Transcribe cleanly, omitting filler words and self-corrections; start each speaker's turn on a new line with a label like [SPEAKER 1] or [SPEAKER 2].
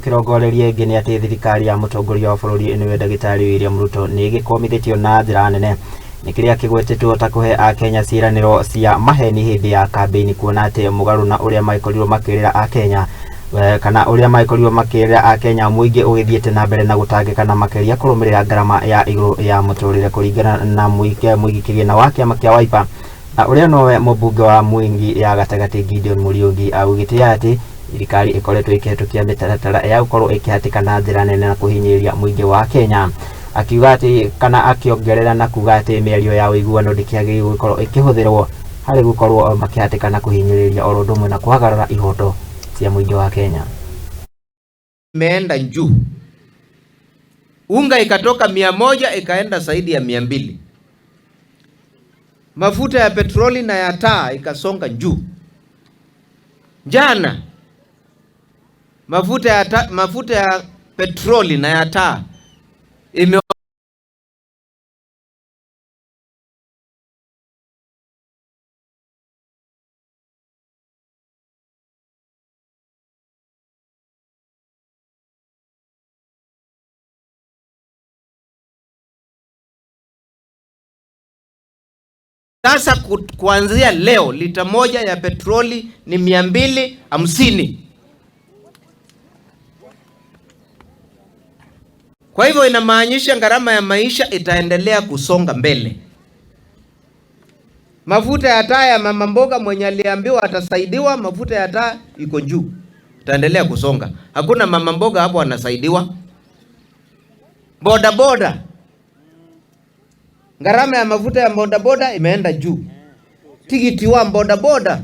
[SPEAKER 1] Kirongorerie ngene ati thirikari ya mutongoria wa bururi niwe Ndagitari William Ruto ni gikomithetio na njira nene ni kiria kigwetetwo ta kuhe Akenya ciraniro cia maheni hindi ya campaign kuona ati mugaru na uria maikorirwo makirira Akenya kana uria maikorirwo makirira Akenya muingi ugithiete na mbere na gutangika na makiria kurumirira ngarama ya iguru ya muturire kuringana na muigikirie na wake amakia Wiper na uria nowe mubunge wa Mwingi ya gatagati Gideon Muriungi augite ati thirikari ikoretwo ikihitukia mitaratara ya gukorwo ikihatika na njira nene na kuhinyĩrĩria muingi wa Kenya akiuga ati kana akiongerera na kuga ati mĩario ya ũiguano ndĩkĩagĩrĩirwo gũkorwo ikĩhũthĩrwo harĩ gukorwo makihatika na kuhinyĩrĩria oro ndumwe na kuhagarara ihoto cia muingi wa Kenya.
[SPEAKER 2] Imeenda juu, unga ikatoka 100 ikaenda zaidi ya 200, mafuta ya petroli na ya taa ikasonga juu. Jana mafuta ya petroli na ya taa ime sasa kuanzia leo lita moja ya petroli ni 250. Kwa hivyo inamaanisha gharama ya maisha itaendelea kusonga mbele. Mafuta ya taa ya mama mboga mwenye aliambiwa atasaidiwa, mafuta ya taa iko juu, itaendelea kusonga. Hakuna mama mboga hapo anasaidiwa. Boda boda, gharama ya mafuta ya boda boda imeenda juu. Tikiti wa boda boda